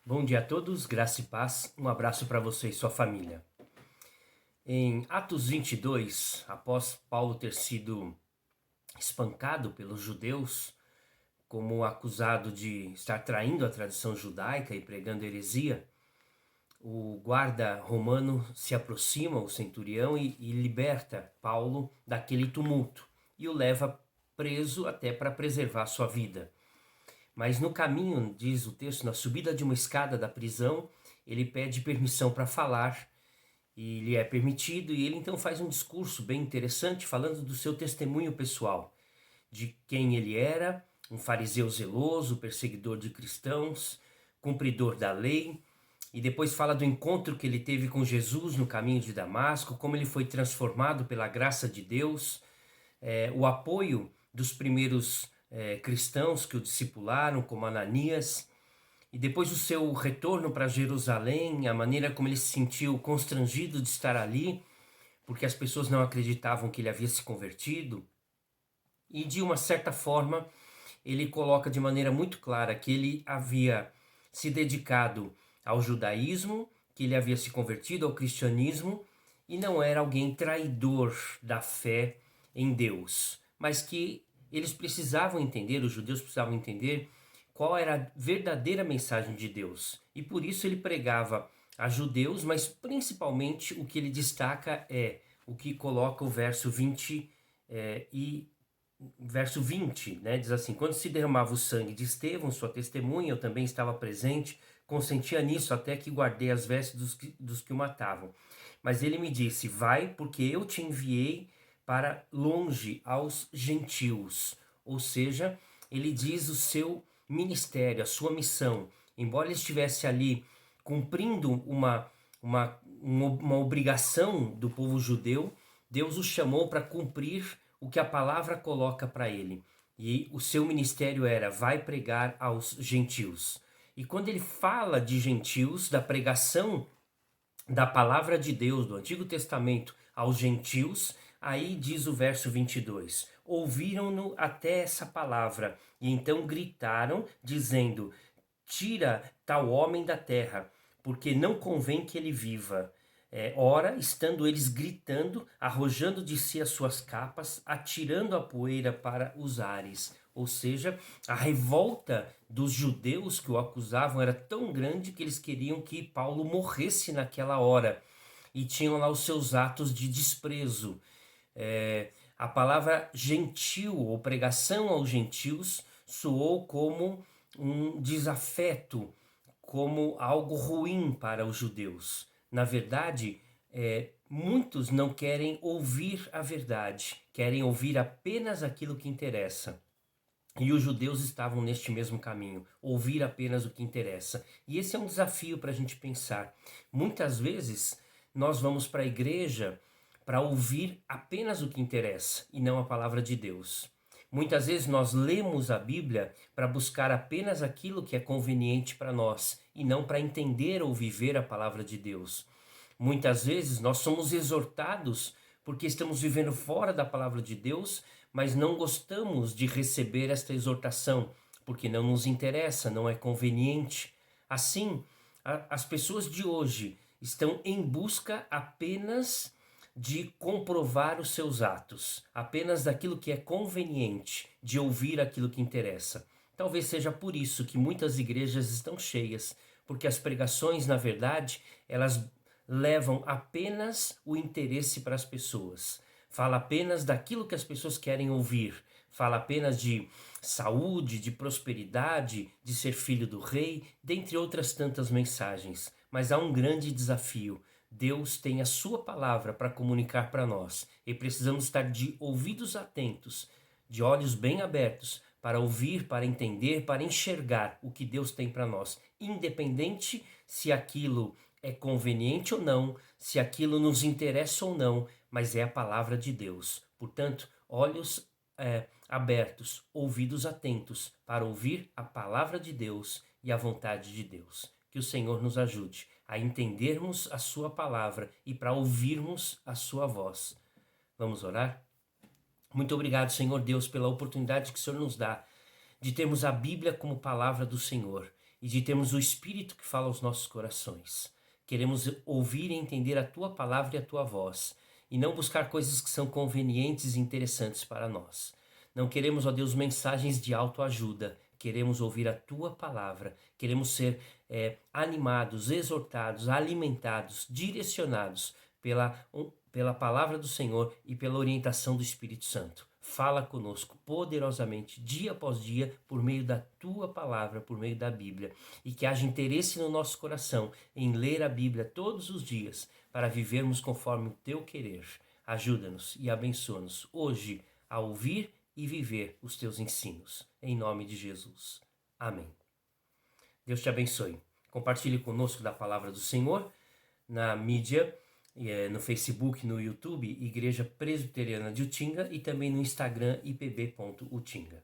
Bom dia a todos, graça e paz, um abraço para você e sua família. Em Atos 22, após Paulo ter sido espancado pelos judeus, como acusado de estar traindo a tradição judaica e pregando heresia, o guarda romano se aproxima, o centurião, e liberta Paulo daquele tumulto e o leva preso até para preservar sua vida. Mas no caminho, diz o texto, na subida de uma escada da prisão, ele pede permissão para falar e lhe é permitido, e ele então faz um discurso bem interessante falando do seu testemunho pessoal, de quem ele era, um fariseu zeloso, perseguidor de cristãos, cumpridor da lei, e depois fala do encontro que ele teve com Jesus no caminho de Damasco, como ele foi transformado pela graça de Deus, o apoio dos primeiros cristãos que o discipularam, como Ananias, e depois o seu retorno para Jerusalém, a maneira como ele se sentiu constrangido de estar ali, porque as pessoas não acreditavam que ele havia se convertido. E de uma certa forma, ele coloca de maneira muito clara que ele havia se dedicado ao judaísmo, que ele havia se convertido ao cristianismo e não era alguém traidor da fé em Deus, mas que eles precisavam entender, os judeus precisavam entender qual era a verdadeira mensagem de Deus. E por isso ele pregava a judeus, mas principalmente o que ele destaca é o que coloca o verso 20 e verso 20, né, diz assim: quando se derramava o sangue de Estevão, sua testemunha, eu também estava presente, consentia nisso até que guardei as vestes dos que o matavam. Mas ele me disse: vai, porque eu te enviei para longe aos gentios. Ou seja, ele diz o seu ministério, a sua missão. Embora ele estivesse ali cumprindo uma obrigação do povo judeu, Deus o chamou para cumprir o que a palavra coloca para ele. E o seu ministério era: vai pregar aos gentios. E quando ele fala de gentios, da pregação da palavra de Deus do Antigo Testamento aos gentios, aí diz o verso 22: ouviram-no até essa palavra e então gritaram, dizendo: tira tal homem da terra, porque não convém que ele viva. Ora, estando eles gritando, arrojando de si as suas capas, atirando a poeira para os ares. Ou seja, a revolta dos judeus que o acusavam era tão grande que eles queriam que Paulo morresse naquela hora. E tinham lá os seus atos de desprezo. A palavra gentil ou pregação aos gentios soou como um desafeto, como algo ruim para os judeus. Na verdade, muitos não querem ouvir a verdade, querem ouvir apenas aquilo que interessa. E os judeus estavam neste mesmo caminho, ouvir apenas o que interessa. E esse é um desafio para a gente pensar. Muitas vezes nós vamos para a igreja para ouvir apenas o que interessa e não a palavra de Deus. Muitas vezes nós lemos a Bíblia para buscar apenas aquilo que é conveniente para nós e não para entender ou viver a palavra de Deus. Muitas vezes nós somos exortados porque estamos vivendo fora da palavra de Deus, mas não gostamos de receber esta exortação, porque não nos interessa, não é conveniente. Assim, as pessoas de hoje estão em busca apenas de comprovar os seus atos, apenas daquilo que é conveniente, de ouvir aquilo que interessa. Talvez seja por isso que muitas igrejas estão cheias, porque as pregações, na verdade, elas levam apenas o interesse para as pessoas. Fala apenas daquilo que as pessoas querem ouvir. Fala apenas de saúde, de prosperidade, de ser filho do rei, dentre outras tantas mensagens. Mas há um grande desafio. Deus tem a sua palavra para comunicar para nós e precisamos estar de ouvidos atentos, de olhos bem abertos, para ouvir, para entender, para enxergar o que Deus tem para nós, independente se aquilo é conveniente ou não, se aquilo nos interessa ou não, mas é a palavra de Deus. Portanto, olhos abertos, ouvidos atentos para ouvir a palavra de Deus e a vontade de Deus. Que o Senhor nos ajude a entendermos a sua palavra e para ouvirmos a sua voz. Vamos orar? Muito obrigado, Senhor Deus, pela oportunidade que o Senhor nos dá de termos a Bíblia como palavra do Senhor. e de termos o Espírito que fala aos nossos corações. Queremos ouvir e entender a tua palavra e a tua voz, e não buscar coisas que são convenientes e interessantes para nós. Não queremos, ó Deus, mensagens de autoajuda. Queremos ouvir a tua palavra. Queremos ser animados, exortados, alimentados, direcionados pela palavra do Senhor e pela orientação do Espírito Santo. Fala conosco poderosamente, dia após dia, por meio da tua palavra, por meio da Bíblia. E que haja interesse no nosso coração em ler a Bíblia todos os dias, para vivermos conforme o teu querer. Ajuda-nos e abençoa-nos hoje a ouvir e viver os teus ensinos. Em nome de Jesus. Amém. Deus te abençoe. Compartilhe conosco da palavra do Senhor na mídia, no Facebook, no YouTube, Igreja Presbiteriana de Utinga, e também no Instagram, ipb.utinga.